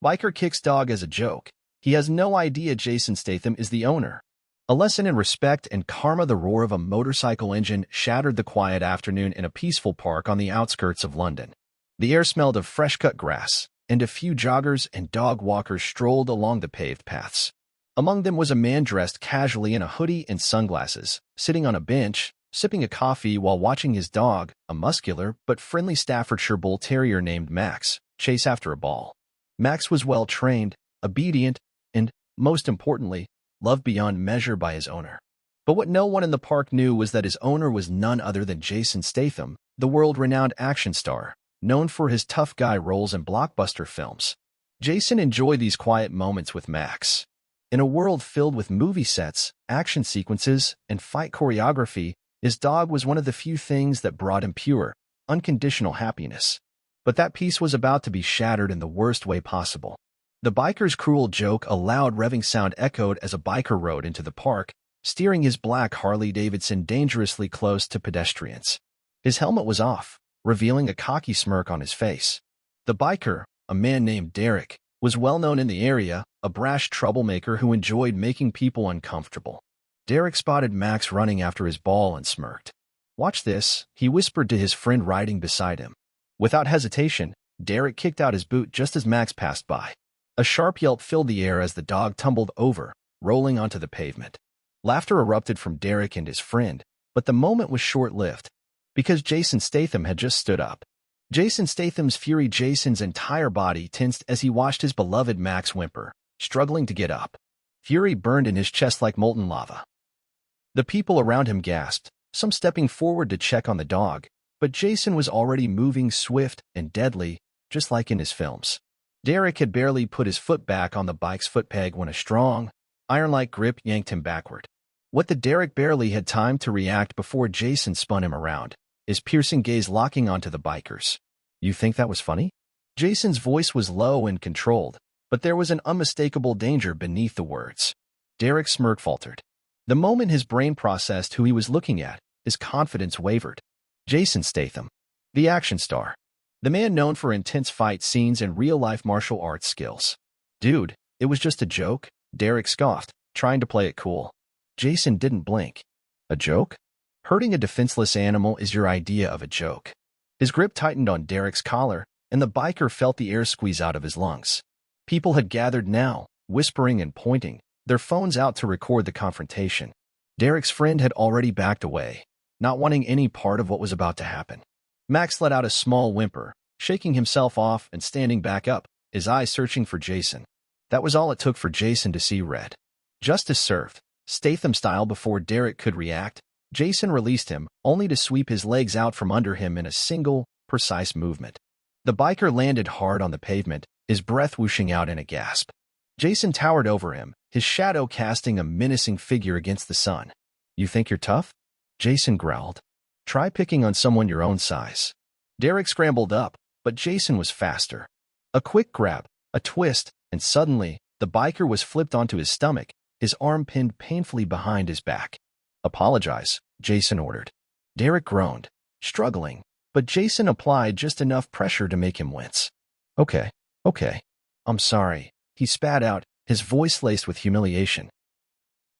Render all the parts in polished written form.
Biker kicks dog as a joke. He has no idea Jason Statham is the owner. A lesson in respect and karma. The roar of a motorcycle engine shattered the quiet afternoon in a peaceful park on the outskirts of London. The air smelled of fresh-cut grass, and a few joggers and dog walkers strolled along the paved paths. Among them was a man dressed casually in a hoodie and sunglasses, sitting on a bench, sipping a coffee while watching his dog, a muscular but friendly Staffordshire Bull Terrier named Max, chase after a ball. Max was well-trained, obedient, and, most importantly, loved beyond measure by his owner. But what no one in the park knew was that his owner was none other than Jason Statham, the world-renowned action star, known for his tough guy roles in blockbuster films. Jason enjoyed these quiet moments with Max. In a world filled with movie sets, action sequences, and fight choreography, his dog was one of the few things that brought him pure, unconditional happiness. But that peace was about to be shattered in the worst way possible. The biker's cruel joke, a loud revving sound echoed as a biker rode into the park, steering his black Harley-Davidson dangerously close to pedestrians. His helmet was off, revealing a cocky smirk on his face. The biker, a man named Derek, was well known in the area, a brash troublemaker who enjoyed making people uncomfortable. Derek spotted Max running after his ball and smirked. "Watch this," he whispered to his friend riding beside him. Without hesitation, Derek kicked out his boot just as Max passed by. A sharp yelp filled the air as the dog tumbled over, rolling onto the pavement. Laughter erupted from Derek and his friend, but the moment was short-lived, because Jason Statham had just stood up. Jason Statham's fury. Jason's entire body tensed as he watched his beloved Max whimper, struggling to get up. Fury burned in his chest like molten lava. The people around him gasped, some stepping forward to check on the dog, but Jason was already moving swift and deadly, just like in his films. Derek had barely put his foot back on the bike's foot peg when a strong, iron-like grip yanked him backward. Derek barely had time to react before Jason spun him around, his piercing gaze locking onto the bikers. "You think that was funny?" Jason's voice was low and controlled, but there was an unmistakable danger beneath the words. Derek's smirk faltered. The moment his brain processed who he was looking at, his confidence wavered. Jason Statham, the action star. The man known for intense fight scenes and real-life martial arts skills. "Dude, it was just a joke," Derek scoffed, trying to play it cool. Jason didn't blink. "A joke? Hurting a defenseless animal is your idea of a joke." His grip tightened on Derek's collar, and the biker felt the air squeeze out of his lungs. People had gathered now, whispering and pointing, their phones out to record the confrontation. Derek's friend had already backed away, not wanting any part of what was about to happen. Max let out a small whimper, shaking himself off and standing back up, his eyes searching for Jason. That was all it took for Jason to see red. Justice served, Statham style. Before Derek could react, Jason released him, only to sweep his legs out from under him in a single, precise movement. The biker landed hard on the pavement, his breath whooshing out in a gasp. Jason towered over him, his shadow casting a menacing figure against the sun. "You think you're tough?" Jason growled. "Try picking on someone your own size." Derek scrambled up, but Jason was faster. A quick grab, a twist, and suddenly, the biker was flipped onto his stomach, his arm pinned painfully behind his back. "Apologize," Jason ordered. Derek groaned, struggling, but Jason applied just enough pressure to make him wince. Okay. I'm sorry," he spat out, his voice laced with humiliation.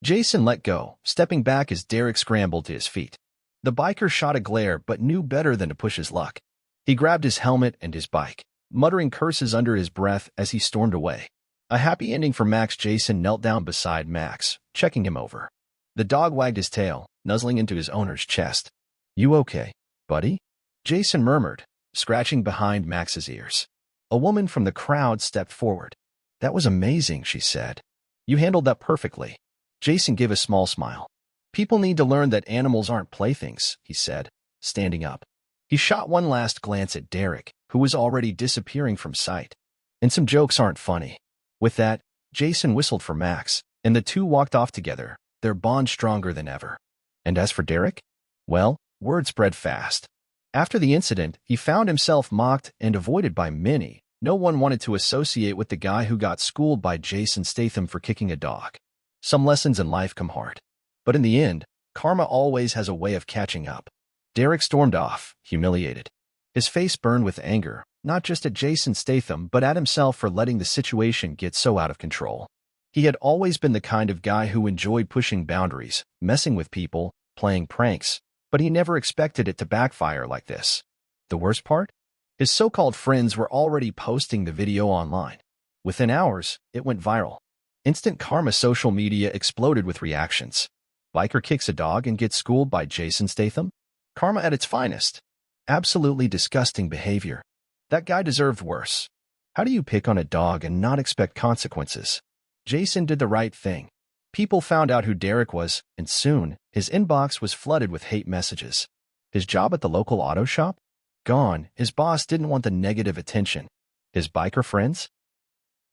Jason let go, stepping back as Derek scrambled to his feet. The biker shot a glare but knew better than to push his luck. He grabbed his helmet and his bike, muttering curses under his breath as he stormed away. A happy ending for Max. Jason knelt down beside Max, checking him over. The dog wagged his tail, nuzzling into his owner's chest. "You okay, buddy?" Jason murmured, scratching behind Max's ears. A woman from the crowd stepped forward. "That was amazing," she said. "You handled that perfectly." Jason gave a small smile. "People need to learn that animals aren't playthings," he said, standing up. He shot one last glance at Derek, who was already disappearing from sight. "And some jokes aren't funny." With that, Jason whistled for Max, and the two walked off together, their bond stronger than ever. And as for Derek? Well, word spread fast. After the incident, he found himself mocked and avoided by many. No one wanted to associate with the guy who got schooled by Jason Statham for kicking a dog. Some lessons in life come hard. But in the end, karma always has a way of catching up. Derek stormed off, humiliated. His face burned with anger, not just at Jason Statham but at himself for letting the situation get so out of control. He had always been the kind of guy who enjoyed pushing boundaries, messing with people, playing pranks, but he never expected it to backfire like this. The worst part? His so-called friends were already posting the video online. Within hours, it went viral. Instant karma. Social media exploded with reactions. Biker kicks a dog and gets schooled by Jason Statham? Karma at its finest. Absolutely disgusting behavior. That guy deserved worse. How do you pick on a dog and not expect consequences? Jason did the right thing. People found out who Derek was, and soon, his inbox was flooded with hate messages. His job at the local auto shop? Gone. His boss didn't want the negative attention. His biker friends?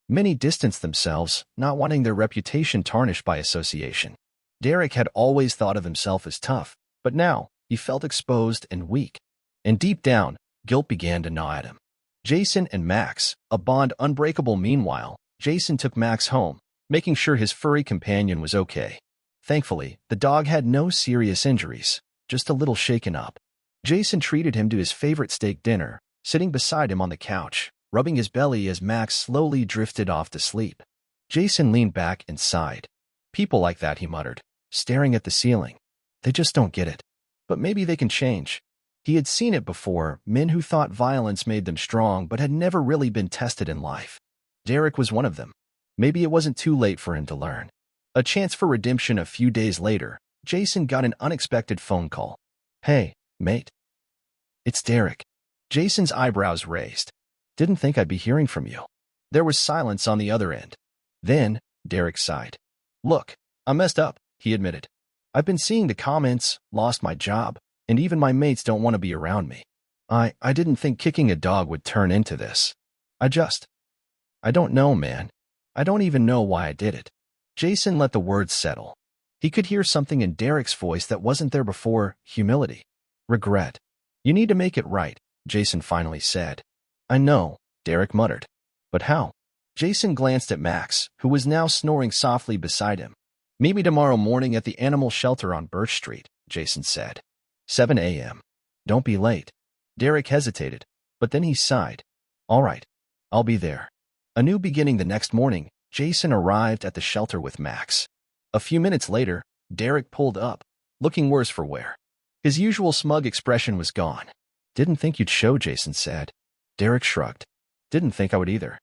Many distanced themselves, not wanting their reputation tarnished by association. Derek had always thought of himself as tough, but now, he felt exposed and weak. And deep down, guilt began to gnaw at him. Jason and Max, a bond unbreakable. Meanwhile, Jason took Max home, making sure his furry companion was okay. Thankfully, the dog had no serious injuries, just a little shaken up. Jason treated him to his favorite steak dinner, sitting beside him on the couch, rubbing his belly as Max slowly drifted off to sleep. Jason leaned back and sighed. People like that, he muttered, staring at the ceiling. They just don't get it. But maybe they can change. He had seen it before, men who thought violence made them strong but had never really been tested in life. Derek was one of them. Maybe it wasn't too late for him to learn. A chance for redemption. A few days later, Jason got an unexpected phone call. Hey, mate. It's Derek. Jason's eyebrows raised. Didn't think I'd be hearing from you. There was silence on the other end. Then, Derek sighed. Look, I messed up, he admitted. I've been seeing the comments, lost my job, and even my mates don't want to be around me. I didn't think kicking a dog would turn into this. I don't know, man. I don't even know why I did it. Jason let the words settle. He could hear something in Derek's voice that wasn't there before, humility. Regret. You need to make it right, Jason finally said. I know, Derek muttered. But how? Jason glanced at Max, who was now snoring softly beside him. Meet me tomorrow morning at the animal shelter on Birch Street, Jason said. 7 a.m. Don't be late. Derek hesitated, but then he sighed. All right, I'll be there. A new beginning. The next morning, Jason arrived at the shelter with Max. A few minutes later, Derek pulled up, looking worse for wear. His usual smug expression was gone. Didn't think you'd show, Jason said. Derek shrugged. Didn't think I would either.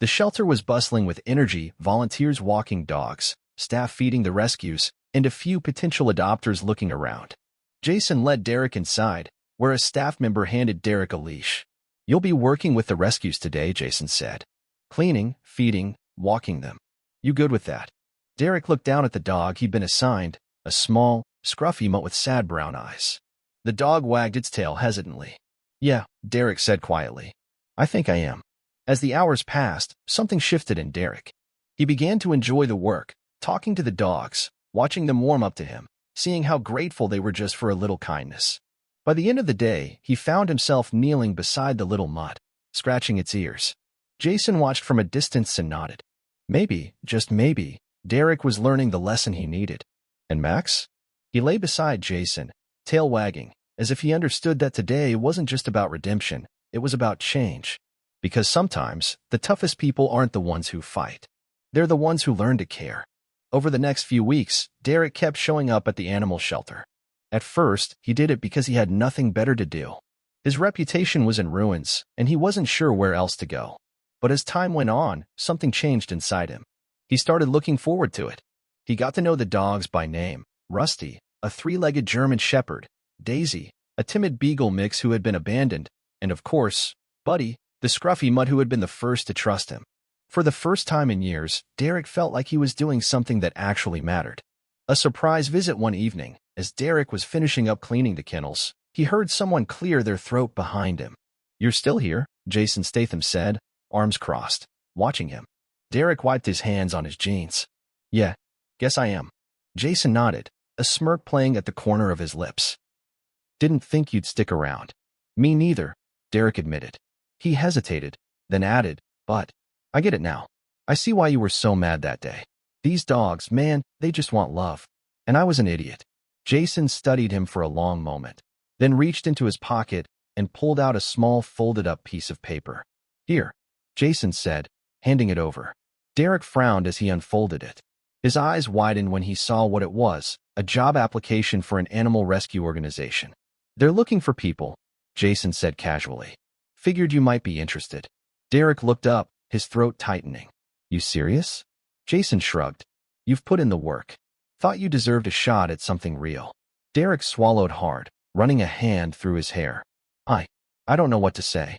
The shelter was bustling with energy, volunteers walking dogs, staff feeding the rescues, and a few potential adopters looking around. Jason led Derek inside, where a staff member handed Derek a leash. You'll be working with the rescues today, Jason said. Cleaning, feeding, walking them. You good with that? Derek looked down at the dog he'd been assigned, a small, scruffy mutt with sad brown eyes. The dog wagged its tail hesitantly. Yeah, Derek said quietly. I think I am. As the hours passed, something shifted in Derek. He began to enjoy the work, talking to the dogs, watching them warm up to him, seeing how grateful they were just for a little kindness. By the end of the day, he found himself kneeling beside the little mutt, scratching its ears. Jason watched from a distance and nodded. Maybe, just maybe, Derek was learning the lesson he needed. And Max? He lay beside Jason, tail wagging, as if he understood that today wasn't just about redemption, it was about change. Because sometimes, the toughest people aren't the ones who fight. They're the ones who learn to care. Over the next few weeks, Derek kept showing up at the animal shelter. At first, he did it because he had nothing better to do. His reputation was in ruins, and he wasn't sure where else to go. But as time went on, something changed inside him. He started looking forward to it. He got to know the dogs by name. Rusty, a three-legged German shepherd, Daisy, a timid beagle mix who had been abandoned, and of course, Buddy, the scruffy mutt who had been the first to trust him. For the first time in years, Derek felt like he was doing something that actually mattered. A surprise visit one evening, as Derek was finishing up cleaning the kennels, he heard someone clear their throat behind him. You're still here, Jason Statham said, arms crossed, watching him. Derek wiped his hands on his jeans. Yeah, guess I am. Jason nodded, a smirk playing at the corner of his lips. Didn't think you'd stick around. Me neither, Derek admitted. He hesitated, then added, but I get it now. I see why you were so mad that day. These dogs, man, they just want love. And I was an idiot. Jason studied him for a long moment, then reached into his pocket, and pulled out a small folded-up piece of paper. "Here," Jason said, handing it over. Derek frowned as he unfolded it. His eyes widened when he saw what it was, a job application for an animal rescue organization. "They're looking for people," Jason said casually. "Figured you might be interested." Derek looked up, his throat tightening. "You serious?" Jason shrugged. "You've put in the work. Thought you deserved a shot at something real." Derek swallowed hard, running a hand through his hair. I don't know what to say."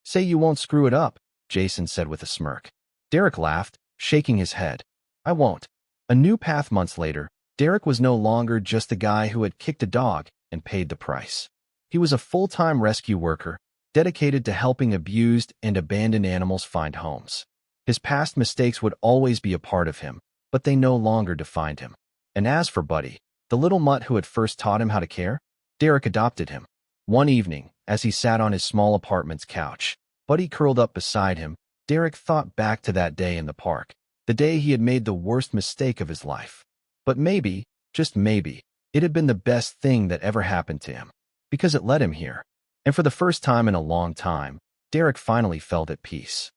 "Say you won't screw it up," Jason said with a smirk. Derek laughed, shaking his head. "I won't." A new path months later, Derek was no longer just the guy who had kicked a dog and paid the price. He was a full-time rescue worker, dedicated to helping abused and abandoned animals find homes. His past mistakes would always be a part of him, but they no longer defined him. And as for Buddy, the little mutt who had first taught him how to care, Derek adopted him. One evening, as he sat on his small apartment's couch, Buddy curled up beside him, Derek thought back to that day in the park, the day he had made the worst mistake of his life. But maybe, just maybe, it had been the best thing that ever happened to him, because it led him here. And for the first time in a long time, Derek finally felt at peace.